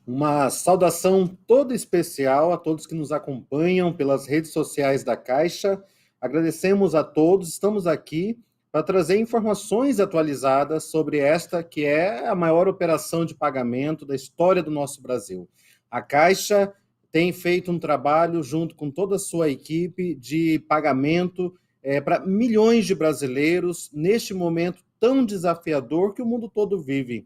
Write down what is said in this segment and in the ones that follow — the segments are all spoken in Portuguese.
Uma saudação toda especial a todos que nos acompanham pelas redes sociais da Caixa. Agradecemos a todos, estamos aqui para trazer informações atualizadas sobre esta que é a maior operação de pagamento da história do nosso Brasil. A Caixa tem feito um trabalho junto com toda a sua equipe de pagamento para milhões de brasileiros neste momento tão desafiador que o mundo todo vive.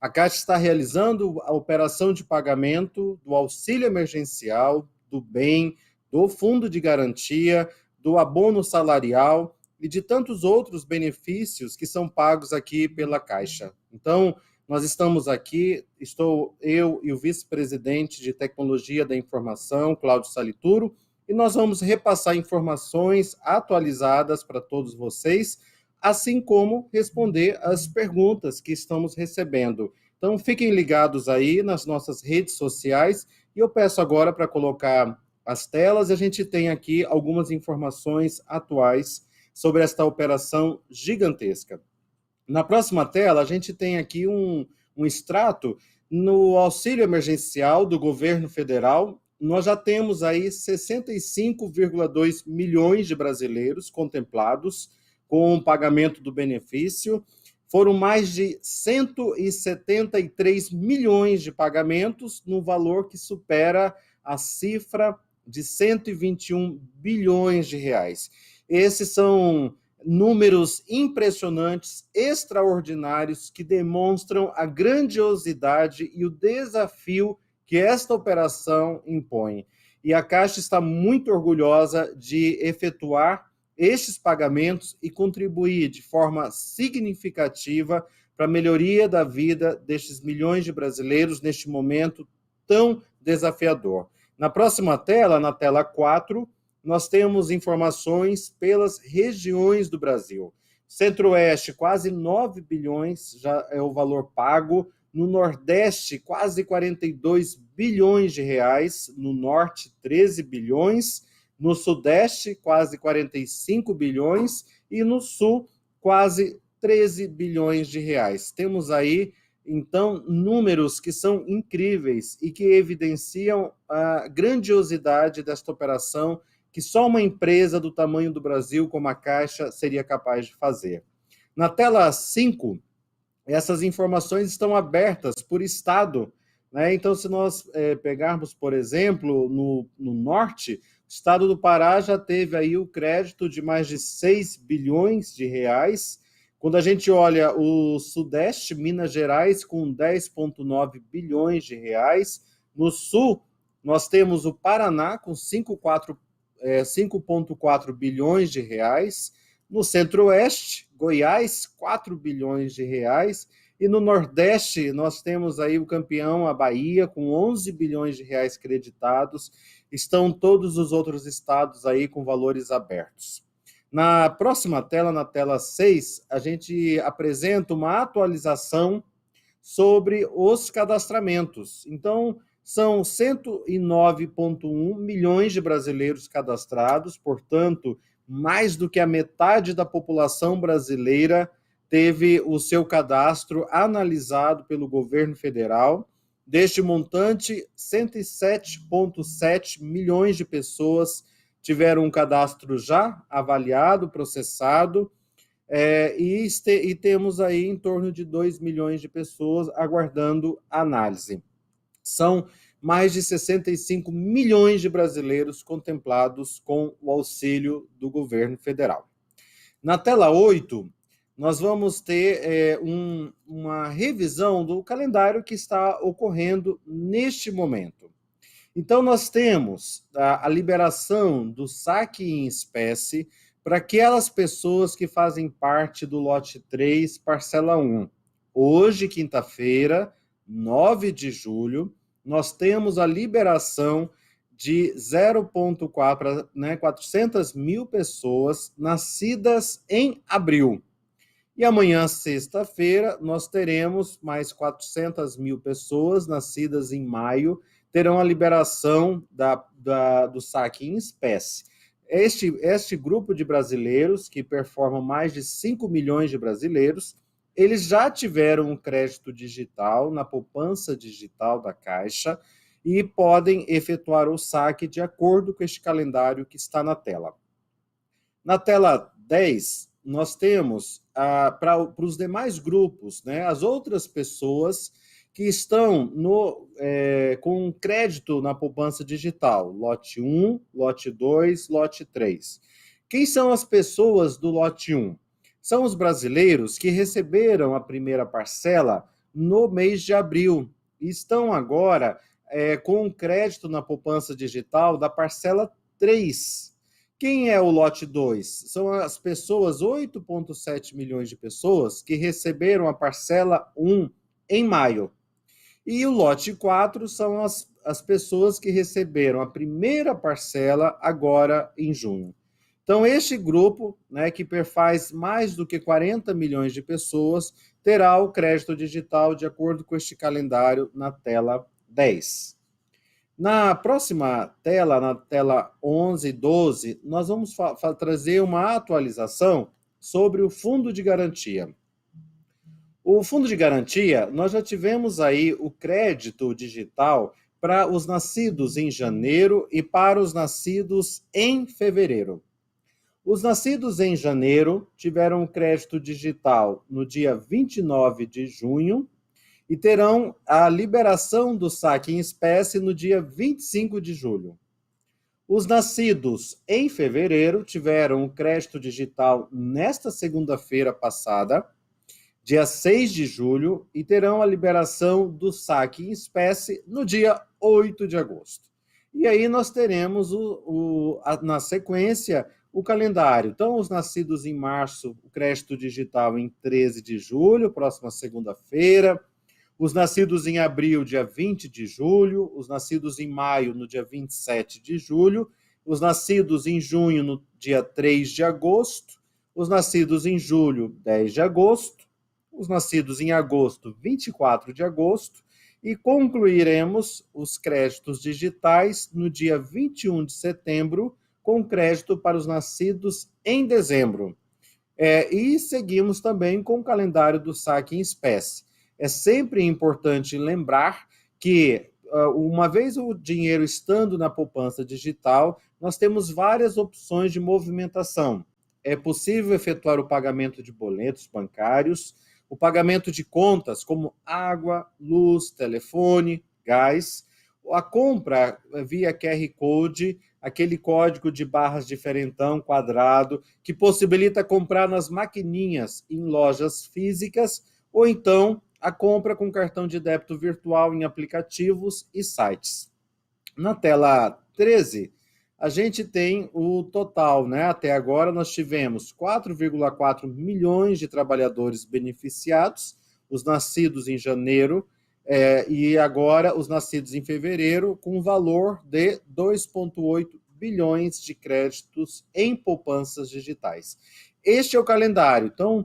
A Caixa está realizando a operação de pagamento do auxílio emergencial, do bem, do fundo de garantia, do abono salarial e de tantos outros benefícios que são pagos aqui pela Caixa. Então, nós estamos aqui, estou eu e o vice-presidente de Tecnologia da Informação, Cláudio Salituro, e nós vamos repassar informações atualizadas para todos vocês, assim como responder as perguntas que estamos recebendo. Então, fiquem ligados aí nas nossas redes sociais e eu peço agora para colocar as telas. A gente tem aqui algumas informações atuais sobre esta operação gigantesca. Na próxima tela, a gente tem aqui um extrato no auxílio emergencial do governo federal. Nós já temos aí 65,2 milhões de brasileiros contemplados com o pagamento do benefício. Foram mais de 173 milhões de pagamentos, no valor que supera a cifra de 121 bilhões de reais. Esses são números impressionantes, extraordinários, que demonstram a grandiosidade e o desafio que esta operação impõe. E a Caixa está muito orgulhosa de efetuar estes pagamentos e contribuir de forma significativa para a melhoria da vida destes milhões de brasileiros neste momento tão desafiador. Na próxima tela, na tela 4, nós temos informações pelas regiões do Brasil. Centro-Oeste, quase 9 bilhões já é o valor pago. No Nordeste, quase 42 bilhões de reais. No Norte, 13 bilhões. No Sudeste, quase 45 bilhões. E no Sul, quase 13 bilhões de reais. Temos aí, então, números que são incríveis e que evidenciam a grandiosidade desta operação que só uma empresa do tamanho do Brasil, como a Caixa, seria capaz de fazer. Na tela 5, essas informações estão abertas por estado, né? Então, se nós pegarmos, por exemplo, no Norte, o estado do Pará já teve aí o crédito de mais de 6 bilhões de reais. Quando a gente olha o Sudeste, Minas Gerais, com 10,9 bilhões de reais. No Sul, nós temos o Paraná, com 5,4 bilhões de reais. No Centro-Oeste, Goiás, 4 bilhões de reais. E no Nordeste, nós temos aí o campeão, a Bahia, com 11 bilhões de reais creditados. Estão todos os outros estados aí com valores abertos. Na próxima tela, na tela 6, a gente apresenta uma atualização sobre os cadastramentos. Então, são 109,1 milhões de brasileiros cadastrados, portanto, mais do que a metade da população brasileira teve o seu cadastro analisado pelo governo federal. Deste montante, 107,7 milhões de pessoas tiveram um cadastro já avaliado, processado, e temos aí em torno de 2 milhões de pessoas aguardando análise. São mais de 65 milhões de brasileiros contemplados com o auxílio do governo federal. Na tela 8, nós vamos ter uma revisão do calendário que está ocorrendo neste momento. Então, nós temos a liberação do saque em espécie para aquelas pessoas que fazem parte do lote 3, parcela 1. Hoje, quinta-feira, 9 de julho, nós temos a liberação de 0,4, 400 mil pessoas nascidas em abril. E amanhã, sexta-feira, nós teremos mais 400 mil pessoas nascidas em maio, terão a liberação do saque em espécie. Este grupo de brasileiros, que performam mais de 5 milhões de brasileiros, eles já tiveram um crédito digital na poupança digital da Caixa e podem efetuar o saque de acordo com este calendário que está na tela. Na tela 10, nós temos para os demais grupos, né, as outras pessoas que estão com crédito na poupança digital, lote 1, lote 2, lote 3. Quem são as pessoas do lote 1? São os brasileiros que receberam a primeira parcela no mês de abril e estão agora com crédito na poupança digital da parcela 3. Quem é o lote 2? São as pessoas, 8,7 milhões de pessoas, que receberam a parcela 1 em maio. E o lote 4 são as pessoas que receberam a primeira parcela agora em junho. Então, este grupo, né, que perfaz mais do que 40 milhões de pessoas, terá o crédito digital de acordo com este calendário na tela 10. Na próxima tela, na tela 11 e 12, nós vamos trazer uma atualização sobre o Fundo de Garantia. O Fundo de Garantia, nós já tivemos aí o crédito digital para os nascidos em janeiro e para os nascidos em fevereiro. Os nascidos em janeiro tiveram o crédito digital no dia 29 de junho, e terão a liberação do saque em espécie no dia 25 de julho. Os nascidos em fevereiro tiveram o crédito digital nesta segunda-feira passada, dia 6 de julho, e terão a liberação do saque em espécie no dia 8 de agosto. E aí nós teremos, na sequência, o calendário. Então, os nascidos em março, o crédito digital em 13 de julho, próxima segunda-feira. Os nascidos em abril, dia 20 de julho, os nascidos em maio, no dia 27 de julho, os nascidos em junho, no dia 3 de agosto, os nascidos em julho, 10 de agosto, os nascidos em agosto, 24 de agosto, e concluiremos os créditos digitais no dia 21 de setembro, com crédito para os nascidos em dezembro. E seguimos também com o calendário do saque em espécie. É sempre importante lembrar que, uma vez o dinheiro estando na poupança digital, nós temos várias opções de movimentação. É possível efetuar o pagamento de boletos bancários, o pagamento de contas como água, luz, telefone, gás, a compra via QR Code, aquele código de barras diferentão, quadrado, que possibilita comprar nas maquininhas em lojas físicas, ou então a compra com cartão de débito virtual em aplicativos e sites. Na tela 13, a gente tem o total, né? Até agora nós tivemos 4,4 milhões de trabalhadores beneficiados, os nascidos em janeiro, e agora os nascidos em fevereiro, com um valor de 2,8 bilhões de créditos em poupanças digitais. Este é o calendário. Então,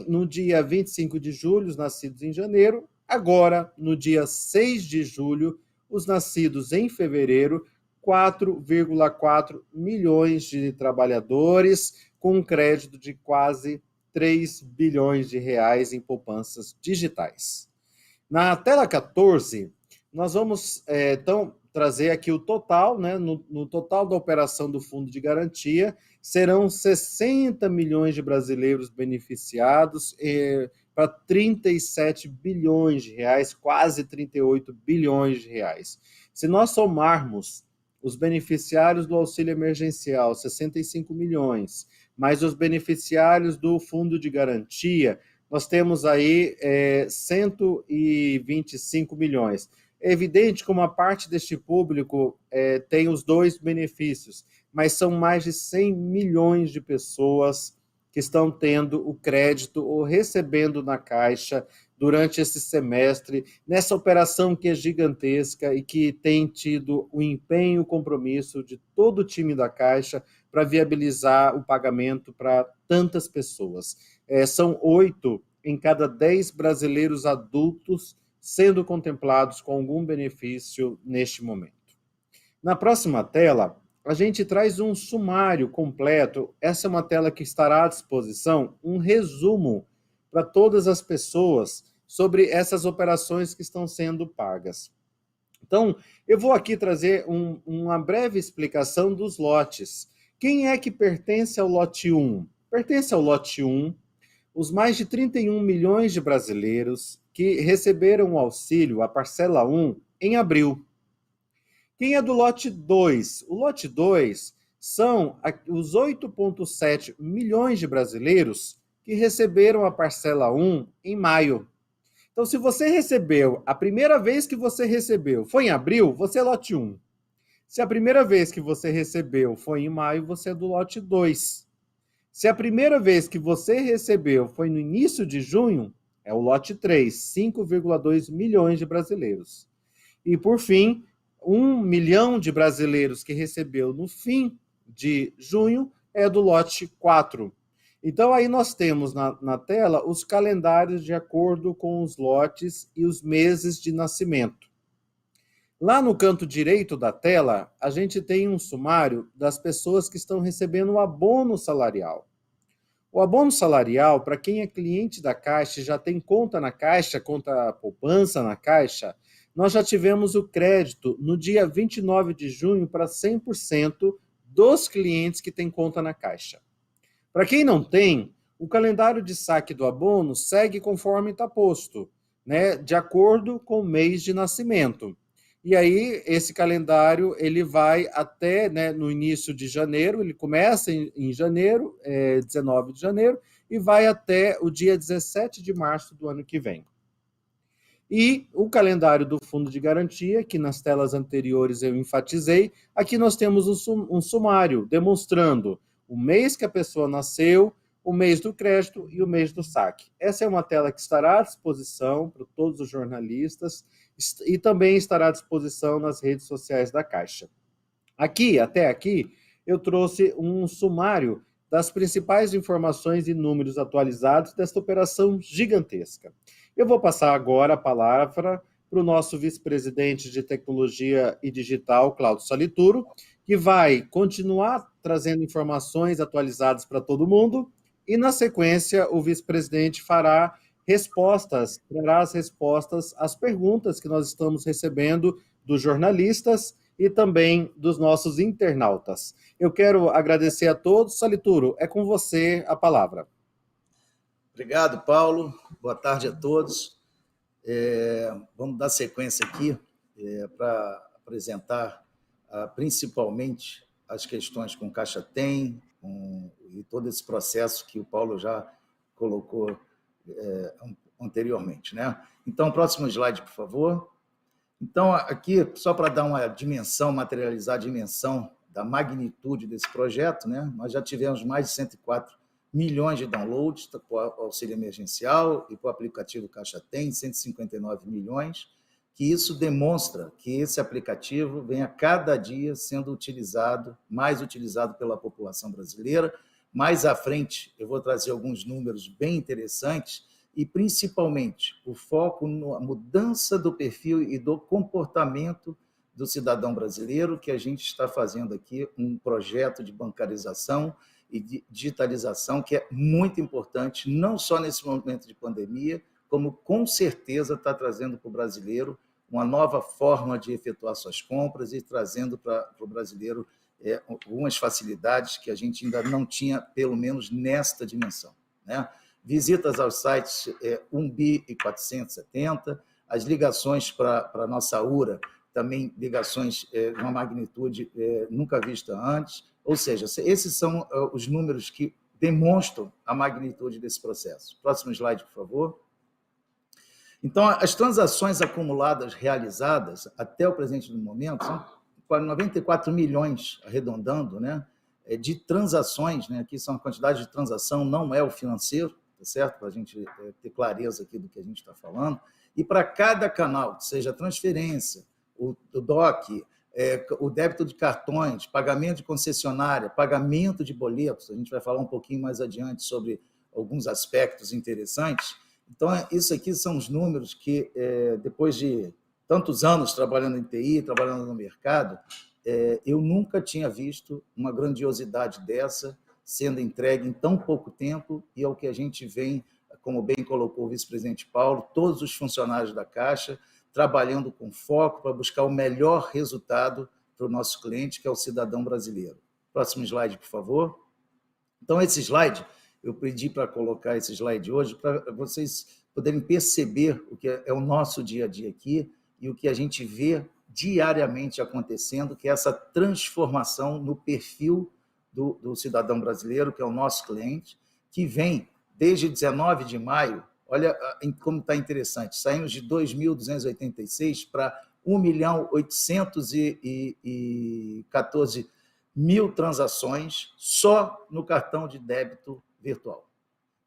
no dia 25 de julho, os nascidos em janeiro, agora, no dia 6 de julho, os nascidos em fevereiro, 4,4 milhões de trabalhadores, com um crédito de quase 3 bilhões de reais em poupanças digitais. Na tela 14, nós vamos, então, trazer aqui o total, né? No total da operação do Fundo de Garantia, serão 60 milhões de brasileiros beneficiados para 37 bilhões de reais, quase 38 bilhões de reais. Se nós somarmos os beneficiários do auxílio emergencial, 65 milhões, mais os beneficiários do Fundo de Garantia, nós temos aí 125 milhões. É evidente que uma parte deste público tem os dois benefícios, mas são mais de 100 milhões de pessoas que estão tendo o crédito ou recebendo na Caixa durante esse semestre, nessa operação que é gigantesca e que tem tido o empenho e o compromisso de todo o time da Caixa para viabilizar o pagamento para tantas pessoas. São 8 em cada 10 brasileiros adultos sendo contemplados com algum benefício neste momento. Na próxima tela, a gente traz um sumário completo. Essa é uma tela que estará à disposição, um resumo para todas as pessoas sobre essas operações que estão sendo pagas. Então, eu vou aqui trazer uma breve explicação dos lotes. Quem é que pertence ao lote 1? Pertence ao lote 1 os mais de 31 milhões de brasileiros que receberam o auxílio, a parcela 1, em abril. Quem é do lote 2? O lote 2 são os 8,7 milhões de brasileiros que receberam a parcela 1 em maio. Então, se você recebeu, a primeira vez que você recebeu foi em abril, você é lote 1. Se a primeira vez que você recebeu foi em maio, você é do lote 2. Se a primeira vez que você recebeu foi no início de junho, é o lote 3, 5,2 milhões de brasileiros. E, por fim, 1 milhão de brasileiros que recebeu no fim de junho é do lote 4. Então, aí nós temos na tela os calendários de acordo com os lotes e os meses de nascimento. Lá no canto direito da tela, a gente tem um sumário das pessoas que estão recebendo o abono salarial. O abono salarial, para quem é cliente da Caixa e já tem conta na Caixa, conta poupança na Caixa, nós já tivemos o crédito no dia 29 de junho para 100% dos clientes que têm conta na Caixa. Para quem não tem, o calendário de saque do abono segue conforme está posto, né, de acordo com o mês de nascimento. E aí, esse calendário ele vai até, né, no início de janeiro, ele começa em janeiro, 19 de janeiro, e vai até o dia 17 de março do ano que vem. E o calendário do Fundo de Garantia, que nas telas anteriores eu enfatizei, aqui nós temos um sumário demonstrando o mês que a pessoa nasceu, o mês do crédito e o mês do saque. Essa é uma tela que estará à disposição para todos os jornalistas e também estará à disposição nas redes sociais da Caixa. Até aqui, eu trouxe um sumário das principais informações e números atualizados desta operação gigantesca. Eu vou passar agora a palavra para o nosso vice-presidente de Tecnologia e Digital, Cláudio Salituro, que vai continuar trazendo informações atualizadas para todo mundo, e, na sequência, o vice-presidente trará as respostas às perguntas que nós estamos recebendo dos jornalistas e também dos nossos internautas. Eu quero agradecer a todos. Salituro, é com você a palavra. Obrigado, Paulo. Boa tarde a todos. Vamos dar sequência aqui para apresentar principalmente as questões com Caixa Tem e todo esse processo que o Paulo já colocou anteriormente, né? Então, próximo slide, por favor. Então, aqui, só para dar uma dimensão, materializar a dimensão da magnitude desse projeto, né? Nós já tivemos mais de 104 milhões de downloads para o auxílio emergencial e para o aplicativo Caixa Tem, 159 milhões, que isso demonstra que esse aplicativo vem a cada dia sendo utilizado, mais utilizado pela população brasileira. Mais à frente, eu vou trazer alguns números bem interessantes e, principalmente, o foco na mudança do perfil e do comportamento do cidadão brasileiro, que a gente está fazendo aqui um projeto de bancarização e de digitalização que é muito importante, não só nesse momento de pandemia, como com certeza está trazendo para o brasileiro uma nova forma de efetuar suas compras e trazendo para o brasileiro algumas facilidades que a gente ainda não tinha, pelo menos nesta dimensão, né? Visitas aos sites 1 bi e 470, as ligações para a nossa URA, também ligações de uma magnitude nunca vista antes. Ou seja, esses são os números que demonstram a magnitude desse processo. Próximo slide, por favor. Então, as transações acumuladas realizadas até o presente momento são 94 milhões, arredondando, né, de transações, né, aqui são a quantidade de transação, não é o financeiro, tá certo? Para a gente ter clareza aqui do que a gente está falando. E para cada canal, seja transferência, o DOC, o débito de cartões, pagamento de concessionária, pagamento de boletos, a gente vai falar um pouquinho mais adiante sobre alguns aspectos interessantes. Então, isso aqui são os números que, depois de tantos anos trabalhando em TI, trabalhando no mercado, eu nunca tinha visto uma grandiosidade dessa sendo entregue em tão pouco tempo, e é o que a gente vem como bem colocou o vice-presidente Paulo, todos os funcionários da Caixa trabalhando com foco para buscar o melhor resultado para o nosso cliente, que é o cidadão brasileiro. Próximo slide, por favor. Então, esse slide, eu pedi para colocar esse slide hoje para vocês poderem perceber o que é o nosso dia a dia aqui e o que a gente vê diariamente acontecendo, que é essa transformação no perfil do cidadão brasileiro, que é o nosso cliente, que vem desde 19 de maio, olha como está interessante, saímos de 2.286 para 1.814.000 transações só no cartão de débito virtual.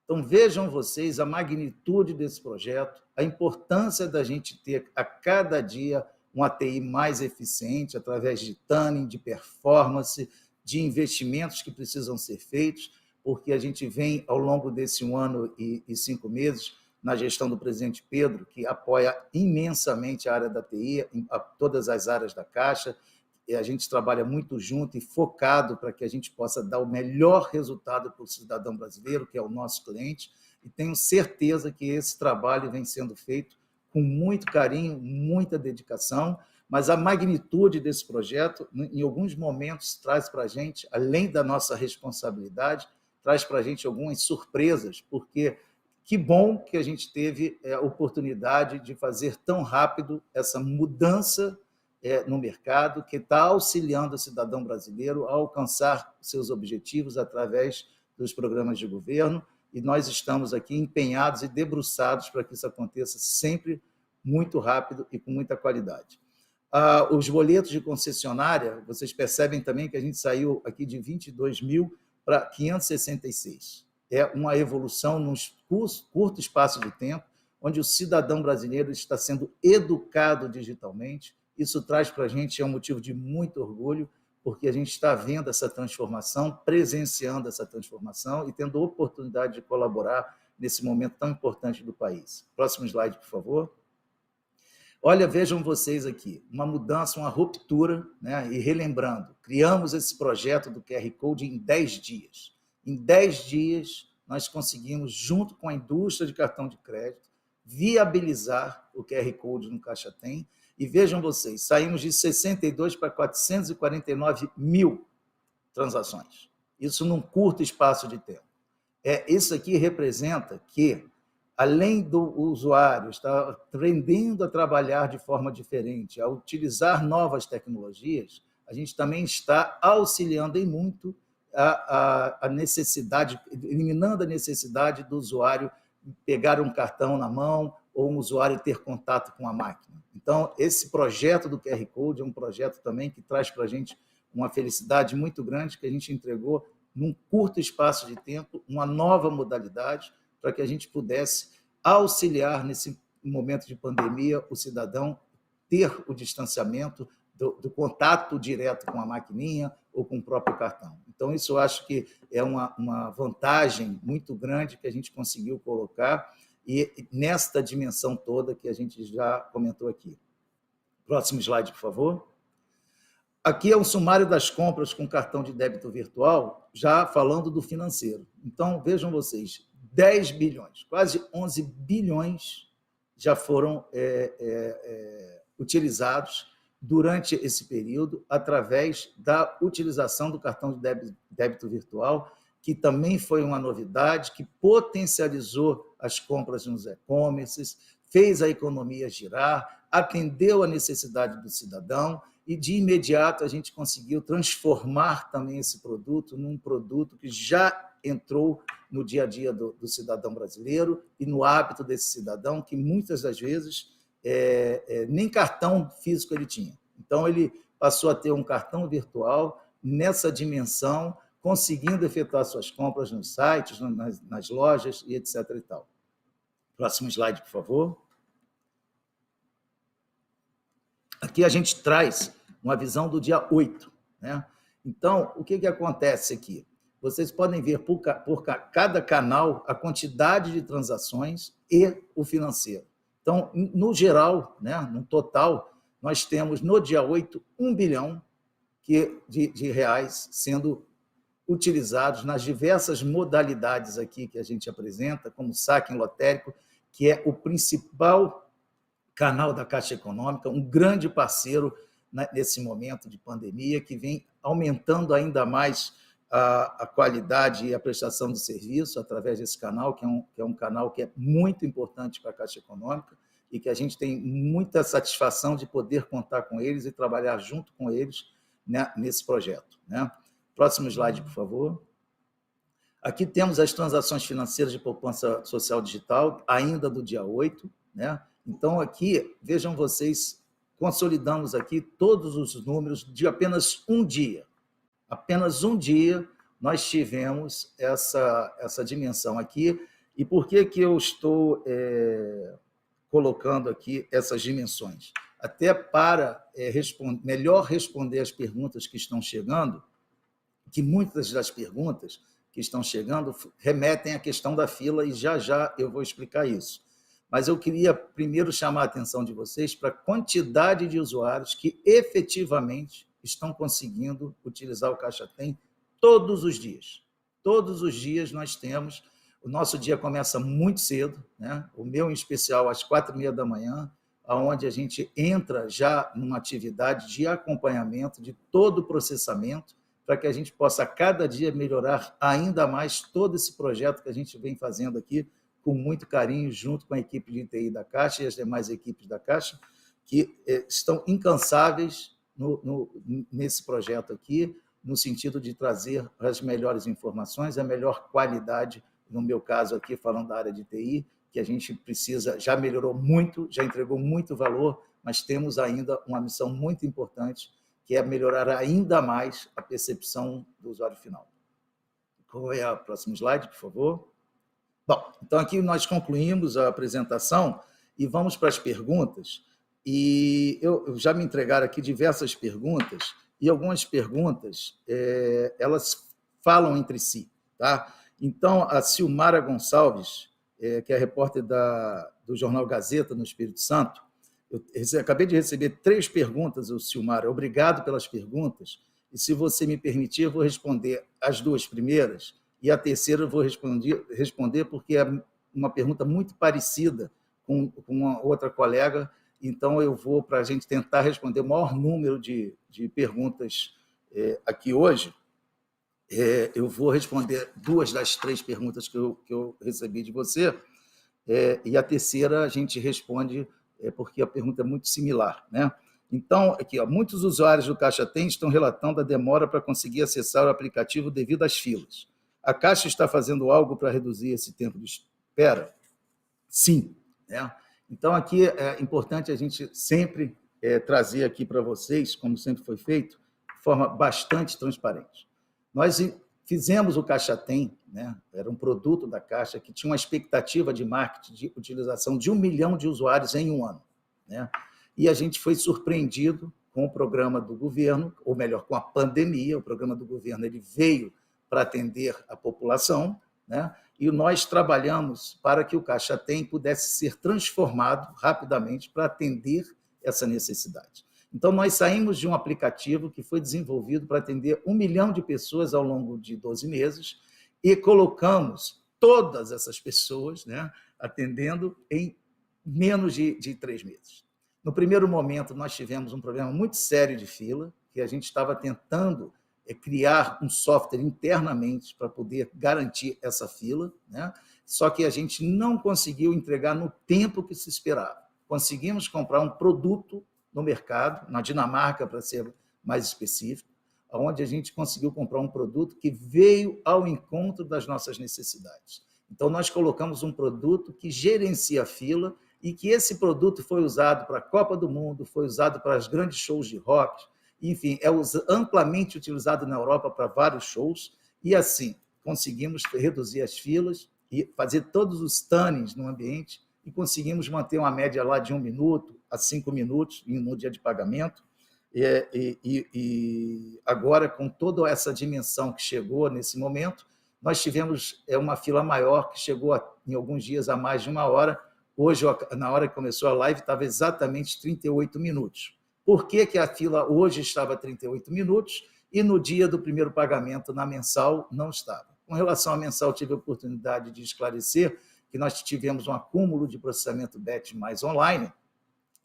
Então, vejam vocês a magnitude desse projeto, a importância da gente ter a cada dia um ATI mais eficiente, através de tuning, de performance, de investimentos que precisam ser feitos, porque a gente vem, ao longo desse 1 ano e 5 meses, na gestão do presidente Pedro, que apoia imensamente a área da TI, todas as áreas da Caixa, e a gente trabalha muito junto e focado para que a gente possa dar o melhor resultado para o cidadão brasileiro, que é o nosso cliente, e tenho certeza que esse trabalho vem sendo feito com muito carinho, muita dedicação, mas a magnitude desse projeto, em alguns momentos, traz para a gente, além da nossa responsabilidade, traz para a gente algumas surpresas, porque que bom que a gente teve a oportunidade de fazer tão rápido essa mudança no mercado, que está auxiliando o cidadão brasileiro a alcançar seus objetivos através dos programas de governo, e nós estamos aqui empenhados e debruçados para que isso aconteça sempre muito rápido e com muita qualidade. Os boletos de concessionária, vocês percebem também que a gente saiu aqui de 22 mil para 566. É uma evolução num curto espaço de tempo, onde o cidadão brasileiro está sendo educado digitalmente. Isso traz para a gente, é um motivo de muito orgulho, porque a gente está vendo essa transformação, presenciando essa transformação e tendo a oportunidade de colaborar nesse momento tão importante do país. Próximo slide, por favor. Olha, vejam vocês aqui, uma mudança, uma ruptura, né? E relembrando, criamos esse projeto do QR Code em 10 dias. Em 10 dias, nós conseguimos, junto com a indústria de cartão de crédito, viabilizar o QR Code no Caixa Tem. E vejam vocês, saímos de 62 para 449 mil transações. Isso num curto espaço de tempo. Isso aqui representa que, além do usuário estar aprendendo a trabalhar de forma diferente, a utilizar novas tecnologias, a gente também está auxiliando em muito a necessidade, eliminando a necessidade do usuário pegar um cartão na mão ou um usuário ter contato com a máquina. Então, esse projeto do QR Code é um projeto também que traz para a gente uma felicidade muito grande, que a gente entregou num curto espaço de tempo uma nova modalidade para que a gente pudesse auxiliar nesse momento de pandemia o cidadão ter o distanciamento do contato direto com a maquininha ou com o próprio cartão. Então, isso eu acho que é uma vantagem muito grande que a gente conseguiu colocar e nesta dimensão toda que a gente já comentou aqui. Próximo slide, por favor. Aqui é um sumário das compras com cartão de débito virtual, já falando do financeiro. Então, vejam vocês, 10 bilhões, quase 11 bilhões já foram utilizados durante esse período, através da utilização do cartão de débito virtual, que também foi uma novidade, que potencializou as compras nos e-commerces, fez a economia girar, atendeu a necessidade do cidadão e, de imediato, a gente conseguiu transformar também esse produto num produto que já entrou no dia a dia do cidadão brasileiro e no hábito desse cidadão, que muitas das vezes nem cartão físico ele tinha. Então, ele passou a ter um cartão virtual nessa dimensão, conseguindo efetuar suas compras nos sites, nas lojas e etc. e tal. Próximo slide, por favor. Aqui a gente traz uma visão do dia 8. Né? Então, o que acontece aqui? Vocês podem ver por cada canal a quantidade de transações e o financeiro. Então, no geral, né, no total, nós temos, no dia 8, 1 bilhão de reais sendo utilizados nas diversas modalidades aqui que a gente apresenta, como saque lotérico, que é o principal canal da Caixa Econômica, um grande parceiro nesse momento de pandemia, que vem aumentando ainda mais a qualidade e a prestação de serviço através desse canal, que é um canal que é muito importante para a Caixa Econômica e que a gente tem muita satisfação de poder contar com eles e trabalhar junto com eles, né, nesse projeto, né? Próximo slide, por favor. Aqui temos as transações financeiras de poupança social digital, ainda do dia 8, né? Então, aqui, vejam vocês, consolidamos aqui todos os números de apenas um dia. Apenas um dia nós tivemos essa dimensão aqui. E por que eu estou colocando aqui essas dimensões? Até para melhor responder as perguntas que estão chegando, que muitas das perguntas que estão chegando remetem à questão da fila, e já eu vou explicar isso. Mas eu queria primeiro chamar a atenção de vocês para a quantidade de usuários que efetivamente estão conseguindo utilizar o Caixa Tem todos os dias. Todos os dias nós temos, o nosso dia começa muito cedo, né? O meu em especial às 4h30 da manhã, onde a gente entra já numa atividade de acompanhamento de todo o processamento, para que a gente possa cada dia melhorar ainda mais todo esse projeto que a gente vem fazendo aqui, com muito carinho, junto com a equipe de TI da Caixa e as demais equipes da Caixa, que estão incansáveis nesse projeto aqui, no sentido de trazer as melhores informações, a melhor qualidade, no meu caso aqui, falando da área de TI, que a gente precisa, já melhorou muito, já entregou muito valor, mas temos ainda uma missão muito importante, que é melhorar ainda mais a percepção do usuário final. Qual é o próximo slide, por favor? Bom, então aqui nós concluímos a apresentação e vamos para as perguntas. E eu já me entregaram aqui diversas perguntas, e algumas perguntas elas falam entre si, tá? Então, a Silmara Gonçalves, que é repórter do Jornal Gazeta, no Espírito Santo, eu acabei de receber 3 perguntas, Silmara. Obrigado pelas perguntas. E, se você me permitir, eu vou responder as 2 primeiras, e a terceira eu vou responder porque é uma pergunta muito parecida com uma outra colega. Então, eu vou, para a gente tentar responder o maior número de perguntas aqui hoje, eu vou responder 2 das 3 perguntas que eu recebi de você, e a terceira a gente responde porque a pergunta é muito similar, né? Então, aqui, muitos usuários do Caixa Tem estão relatando a demora para conseguir acessar o aplicativo devido às filas. A Caixa está fazendo algo para reduzir esse tempo de espera? Sim, né? Então, aqui é importante a gente sempre trazer aqui para vocês, como sempre foi feito, de forma bastante transparente. Nós fizemos o Caixa Tem, né? Era um produto da Caixa que tinha uma expectativa de marketing, de utilização de 1 milhão de usuários em um ano, né? E a gente foi surpreendido com o programa do governo, ou melhor, com a pandemia. O programa do governo ele veio para atender a população, né? E nós trabalhamos para que o Caixa Tem pudesse ser transformado rapidamente para atender essa necessidade. Então, nós saímos de um aplicativo que foi desenvolvido para atender 1 milhão de pessoas ao longo de 12 meses e colocamos todas essas pessoas, né, atendendo em menos de 3 meses. No primeiro momento, nós tivemos um problema muito sério de fila, que a gente estava tentando criar um software internamente para poder garantir essa fila, né? Só que a gente não conseguiu entregar no tempo que se esperava. Conseguimos comprar um produto no mercado, na Dinamarca, para ser mais específico, onde a gente conseguiu comprar um produto que veio ao encontro das nossas necessidades. Então, nós colocamos um produto que gerencia a fila e que esse produto foi usado para a Copa do Mundo, foi usado para os grandes shows de rock, enfim, é amplamente utilizado na Europa para vários shows, e assim conseguimos reduzir as filas e fazer todos os tannings no ambiente, e conseguimos manter uma média lá de 1 minuto a 5 minutos no dia de pagamento. E agora, com toda essa dimensão que chegou nesse momento, nós tivemos uma fila maior, que chegou em alguns dias a mais de 1 hora. Hoje, na hora que começou a live, estava exatamente 38 minutos. Por que a fila hoje estava 38 minutos? e no dia do primeiro pagamento, na mensal, não estava. Com relação à mensal, tive a oportunidade de esclarecer que nós tivemos um acúmulo de processamento BET mais online,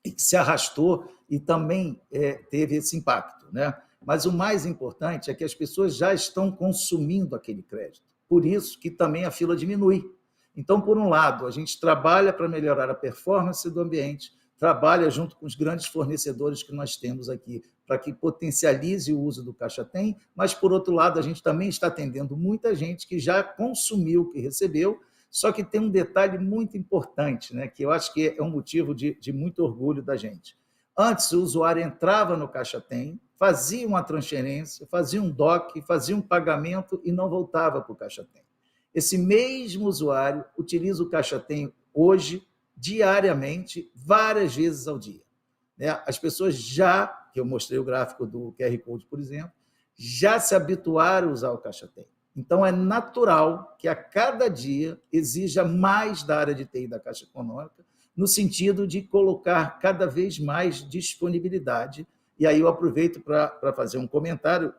e que se arrastou e também teve esse impacto, né? Mas o mais importante é que as pessoas já estão consumindo aquele crédito. Por isso que também a fila diminui. Então, por um lado, a gente trabalha para melhorar a performance do ambiente, trabalha junto com os grandes fornecedores que nós temos aqui, para que potencialize o uso do Caixa Tem, mas, por outro lado, a gente também está atendendo muita gente que já consumiu o que recebeu, só que tem um detalhe muito importante, né, que eu acho que é um motivo de muito orgulho da gente. Antes, o usuário entrava no Caixa Tem, fazia uma transferência, fazia um DOC, fazia um pagamento e não voltava para o Caixa Tem. Esse mesmo usuário utiliza o Caixa Tem hoje, diariamente, várias vezes ao dia. As pessoas já, que eu mostrei o gráfico do QR Code, por exemplo, já se habituaram a usar o Caixa Tem. Então, é natural que a cada dia exija mais da área de TI da Caixa Econômica, no sentido de colocar cada vez mais disponibilidade. E aí eu aproveito para fazer um comentário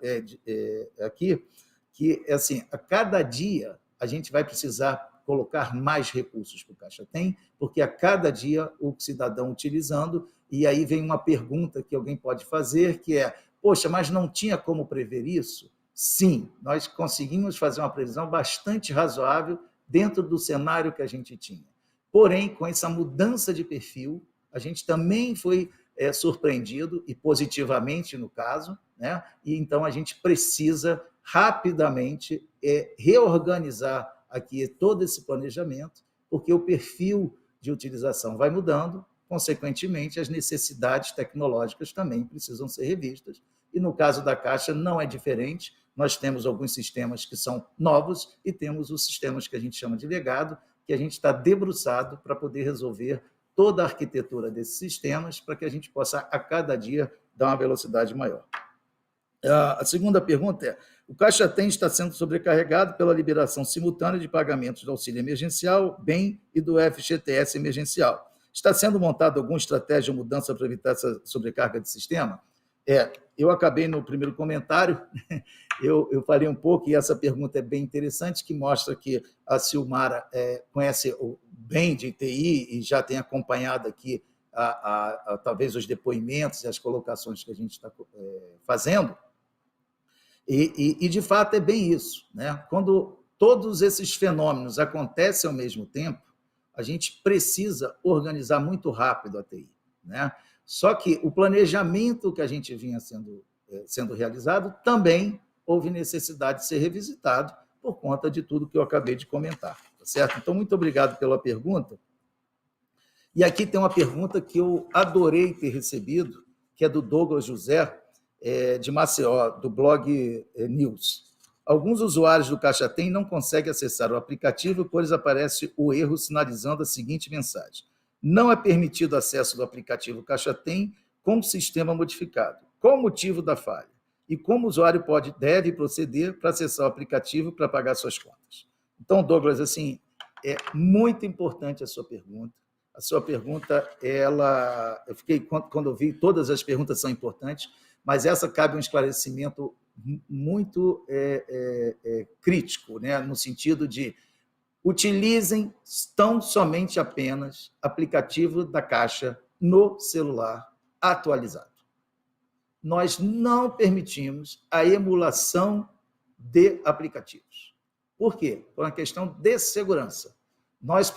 aqui, que, assim, a cada dia a gente vai precisar colocar mais recursos para o Caixa Tem, porque a cada dia o cidadão utilizando, e aí vem uma pergunta que alguém pode fazer, que é, poxa, mas não tinha como prever isso? Sim, nós conseguimos fazer uma previsão bastante razoável dentro do cenário que a gente tinha. Porém, com essa mudança de perfil, a gente também foi surpreendido, e positivamente no caso, né? E então a gente precisa rapidamente reorganizar aqui todo esse planejamento, porque o perfil de utilização vai mudando, consequentemente, as necessidades tecnológicas também precisam ser revistas, e no caso da Caixa não é diferente. Nós temos alguns sistemas que são novos e temos os sistemas que a gente chama de legado, que a gente está debruçado para poder resolver toda a arquitetura desses sistemas, para que a gente possa, a cada dia, dar uma velocidade maior. A segunda pergunta é: o Caixa Tem está sendo sobrecarregado pela liberação simultânea de pagamentos do auxílio emergencial, BEM e do FGTS emergencial. Está sendo montada alguma estratégia de mudança para evitar essa sobrecarga de sistema? Eu acabei no primeiro comentário, eu falei um pouco, e essa pergunta é bem interessante, que mostra que a Silmara conhece bem de TI e já tem acompanhado aqui talvez os depoimentos e as colocações que a gente está fazendo. E, de fato, é bem isso, né? Quando todos esses fenômenos acontecem ao mesmo tempo, a gente precisa organizar muito rápido a TI, né? Só que o planejamento que a gente vinha sendo realizado também houve necessidade de ser revisitado por conta de tudo que eu acabei de comentar, tá certo? Então, muito obrigado pela pergunta. E aqui tem uma pergunta que eu adorei ter recebido, que é do Douglas José, de Maceió, do blog News. Alguns usuários do Caixa Tem não conseguem acessar o aplicativo, pois aparece o erro sinalizando a seguinte mensagem: não é permitido acesso do aplicativo Caixa Tem com o sistema modificado. Qual o motivo da falha? E como o usuário deve proceder para acessar o aplicativo para pagar suas contas? Então, Douglas, assim, é muito importante a sua pergunta. A sua pergunta, eu fiquei, quando eu vi, todas as perguntas são importantes, mas essa cabe um esclarecimento muito crítico, né? No sentido de utilizem tão somente apenas aplicativo da Caixa no celular atualizado. Nós não permitimos a emulação de aplicativos. Por quê? Por uma questão de segurança. Nós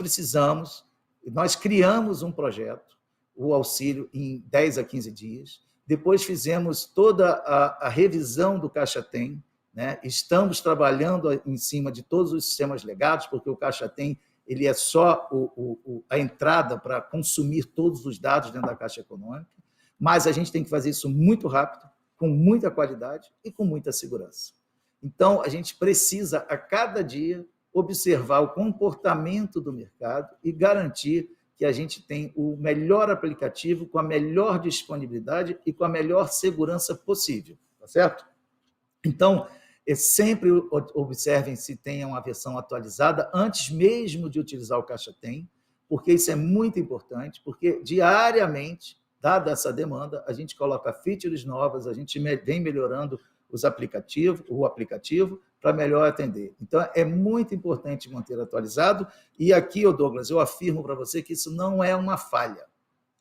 criamos um projeto, o auxílio, em 10 a 15 dias, depois fizemos toda a revisão do Caixa Tem, né? Estamos trabalhando em cima de todos os sistemas legados, porque o Caixa Tem ele é só a entrada para consumir todos os dados dentro da Caixa Econômica, mas a gente tem que fazer isso muito rápido, com muita qualidade e com muita segurança. Então, a gente precisa, a cada dia, observar o comportamento do mercado e garantir que a gente tem o melhor aplicativo, com a melhor disponibilidade e com a melhor segurança possível, tá certo? Então, sempre observem se tem uma versão atualizada antes mesmo de utilizar o Caixa Tem, porque isso é muito importante, porque diariamente, dada essa demanda, a gente coloca features novas, a gente vem melhorando o aplicativo para melhor atender. Então, é muito importante manter atualizado. E aqui, Douglas, eu afirmo para você que isso não é uma falha.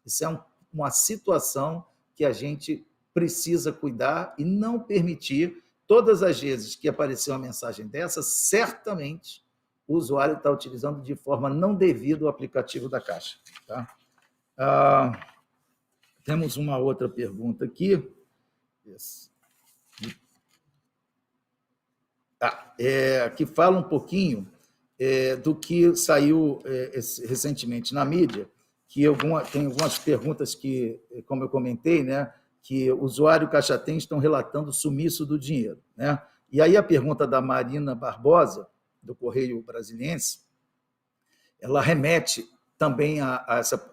Isso é uma situação que a gente precisa cuidar e não permitir. Todas as vezes que aparecer uma mensagem dessa, certamente o usuário está utilizando de forma não devida o aplicativo da Caixa. Tá? Temos uma outra pergunta aqui. Que fala um pouquinho do que saiu recentemente na mídia, que tem algumas perguntas que, como eu comentei, né, que o usuário e o Caixa Tem estão relatando o sumiço do dinheiro. Né? E aí a pergunta da Marina Barbosa, do Correio Brasiliense, ela remete também a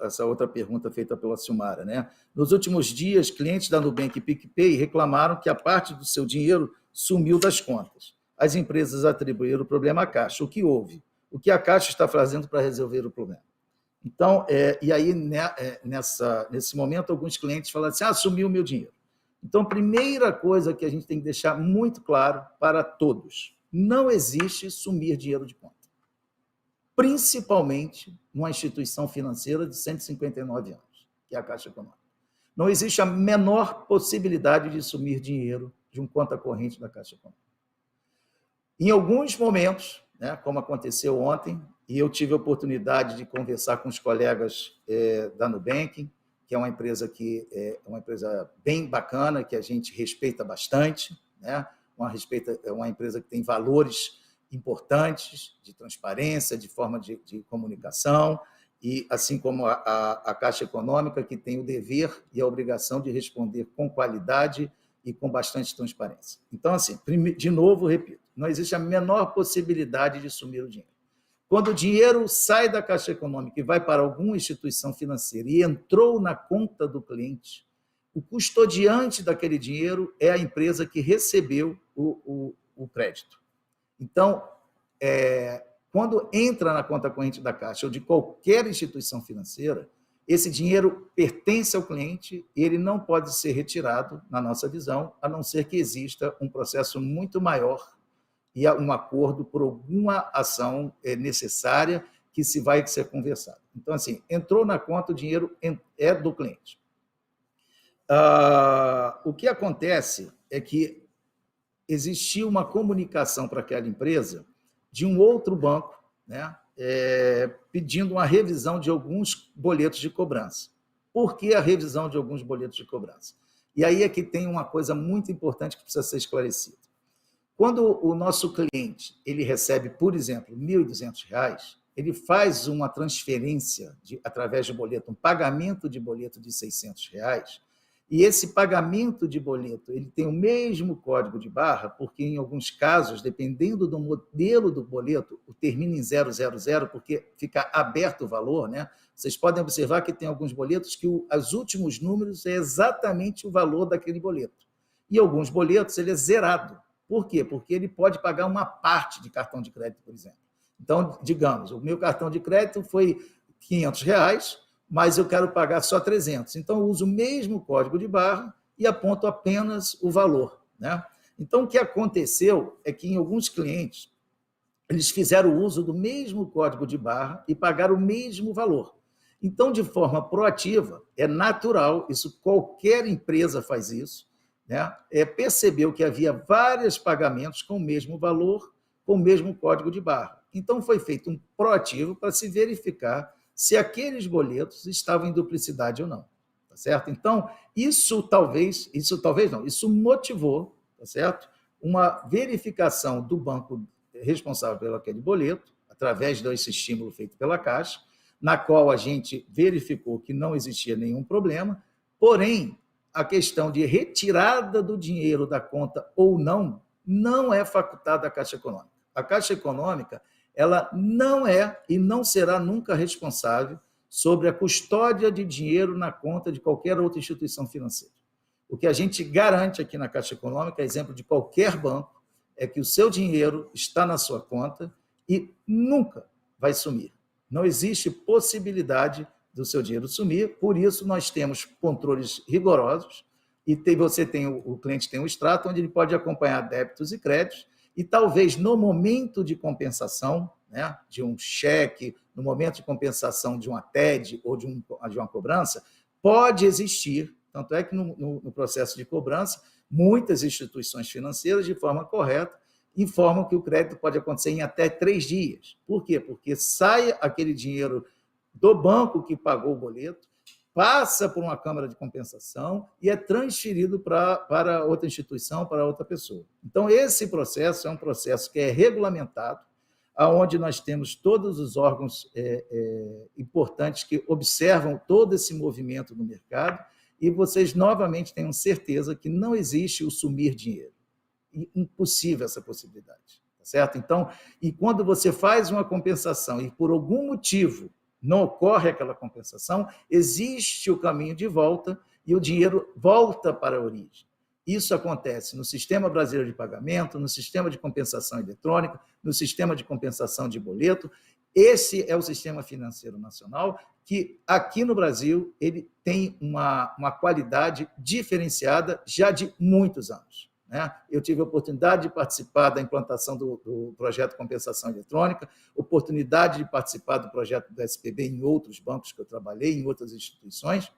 essa outra pergunta feita pela Silmara. Né? Nos últimos dias, clientes da Nubank e PicPay reclamaram que a parte do seu dinheiro sumiu das contas. As empresas atribuíram o problema à Caixa. O que houve? O que a Caixa está fazendo para resolver o problema? Então, e aí, nesse momento, alguns clientes falaram assim, sumiu o meu dinheiro. Então, a primeira coisa que a gente tem que deixar muito claro para todos, não existe sumir dinheiro de conta. Principalmente numa instituição financeira de 159 anos, que é a Caixa Econômica. Não existe a menor possibilidade de sumir dinheiro de uma conta corrente da Caixa Econômica. Em alguns momentos, né, como aconteceu ontem, e eu tive a oportunidade de conversar com os colegas da Nubank, que é uma empresa bem bacana, que a gente respeita bastante, né? Uma empresa que tem valores importantes de transparência, de forma de comunicação, e assim como a Caixa Econômica, que tem o dever e a obrigação de responder com qualidade e com bastante transparência. Então, assim, de novo, repito, não existe a menor possibilidade de sumir o dinheiro. Quando o dinheiro sai da Caixa Econômica e vai para alguma instituição financeira e entrou na conta do cliente, o custodiante daquele dinheiro é a empresa que recebeu o crédito. Então, quando entra na conta corrente da Caixa ou de qualquer instituição financeira, esse dinheiro pertence ao cliente e ele não pode ser retirado, na nossa visão, a não ser que exista um processo muito maior e um acordo por alguma ação necessária que se vai ser conversado. Então, assim, entrou na conta, o dinheiro é do cliente. O que acontece é que existia uma comunicação para aquela empresa de um outro banco, né, pedindo uma revisão de alguns boletos de cobrança. Por que a revisão de alguns boletos de cobrança? E aí é que tem uma coisa muito importante que precisa ser esclarecida. Quando o nosso cliente ele recebe, por exemplo, R$ 1.200, ele faz uma transferência através de boleto, um pagamento de boleto de R$ 600, e esse pagamento de boleto ele tem o mesmo código de barra, porque em alguns casos, dependendo do modelo do boleto, termina em 000, porque fica aberto o valor, né? Vocês podem observar que tem alguns boletos que os últimos números é exatamente o valor daquele boleto. E alguns boletos ele é zerado. Por quê? Porque ele pode pagar uma parte de cartão de crédito, por exemplo. Então, digamos, o meu cartão de crédito foi R$ 500, mas eu quero pagar só 300. Então, eu uso o mesmo código de barra e aponto apenas o valor. Né? Então, o que aconteceu é que em alguns clientes, eles fizeram uso do mesmo código de barra e pagaram o mesmo valor. Então, de forma proativa, é natural, isso qualquer empresa faz isso, né? Percebeu que havia vários pagamentos com o mesmo valor, com o mesmo código de barra. Então, foi feito um proativo para se verificar se aqueles boletos estavam em duplicidade ou não. Tá certo? Então, isso motivou, tá certo? Uma verificação do banco responsável pelo aquele boleto, através desse estímulo feito pela Caixa, na qual a gente verificou que não existia nenhum problema, porém, a questão de retirada do dinheiro da conta ou não é facultada à Caixa Econômica. A Caixa Econômica ela não é e não será nunca responsável sobre a custódia de dinheiro na conta de qualquer outra instituição financeira. O que a gente garante aqui na Caixa Econômica, exemplo de qualquer banco, é que o seu dinheiro está na sua conta e nunca vai sumir. Não existe possibilidade do seu dinheiro sumir, por isso nós temos controles rigorosos e o cliente tem um extrato onde ele pode acompanhar débitos e créditos, e talvez no momento de compensação, né, de um cheque, no momento de compensação de uma TED ou de uma cobrança, pode existir, tanto é que no processo de cobrança, muitas instituições financeiras, de forma correta, informam que o crédito pode acontecer em até 3 dias. Por quê? Porque sai aquele dinheiro do banco que pagou o boleto, passa por uma câmara de compensação e é transferido para outra instituição, para outra pessoa. Então, esse processo é um processo que é regulamentado, onde nós temos todos os órgãos importantes que observam todo esse movimento no mercado, e vocês novamente tenham certeza que não existe o sumir dinheiro. Impossível essa possibilidade, tá certo? Então, e quando você faz uma compensação e por algum motivo não ocorre aquela compensação, existe o caminho de volta e o dinheiro volta para a origem. Isso acontece no Sistema Brasileiro de Pagamento, no Sistema de Compensação Eletrônica, no Sistema de Compensação de Boleto. Esse é o Sistema Financeiro Nacional, que aqui no Brasil ele tem uma qualidade diferenciada já de muitos anos. Eu tive a oportunidade de participar da implantação do projeto Compensação Eletrônica, oportunidade de participar do projeto do SPB em outros bancos que eu trabalhei, em outras instituições,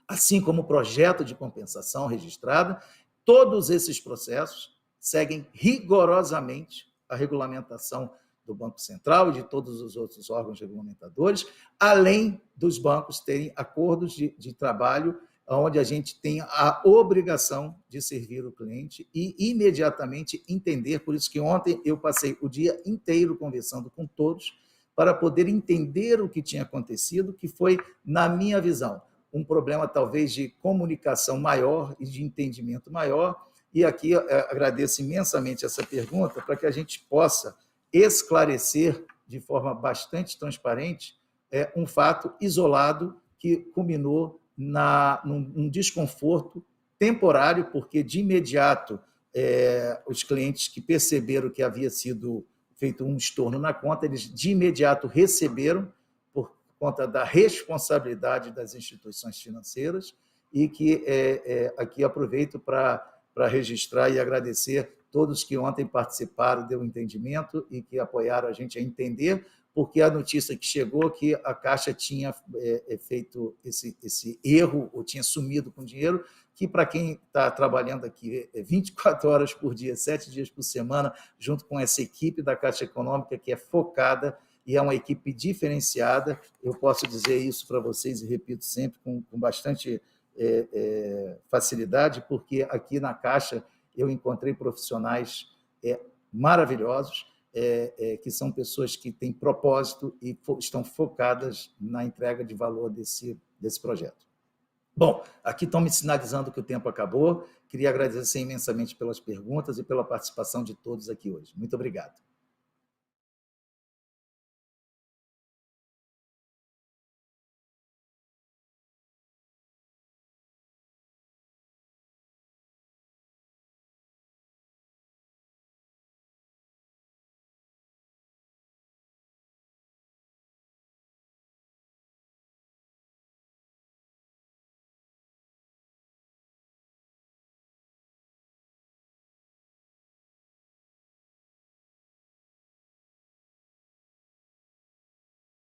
assim como o projeto de compensação registrada. Todos esses processos seguem rigorosamente a regulamentação do Banco Central e de todos os outros órgãos regulamentadores, além dos bancos terem acordos de trabalho onde a gente tem a obrigação de servir o cliente e imediatamente entender. Por isso que ontem eu passei o dia inteiro conversando com todos para poder entender o que tinha acontecido, que foi, na minha visão, um problema talvez de comunicação maior e de entendimento maior. E aqui agradeço imensamente essa pergunta para que a gente possa esclarecer de forma bastante transparente um fato isolado que culminou num desconforto temporário, porque de imediato os clientes que perceberam que havia sido feito um estorno na conta, eles de imediato receberam por conta da responsabilidade das instituições financeiras, e que aqui aproveito para registrar e agradecer todos que ontem participaram do entendimento e que apoiaram a gente a entender, porque a notícia que chegou que a Caixa tinha feito esse erro, ou tinha sumido com dinheiro, que para quem está trabalhando aqui 24 horas por dia, 7 dias por semana, junto com essa equipe da Caixa Econômica, que é focada e é uma equipe diferenciada, eu posso dizer isso para vocês e repito sempre com bastante facilidade, porque aqui na Caixa eu encontrei profissionais maravilhosos, que são pessoas que têm propósito e estão focadas na entrega de valor desse projeto. Bom, aqui estão me sinalizando que o tempo acabou. Queria agradecer imensamente pelas perguntas e pela participação de todos aqui hoje. Muito obrigado.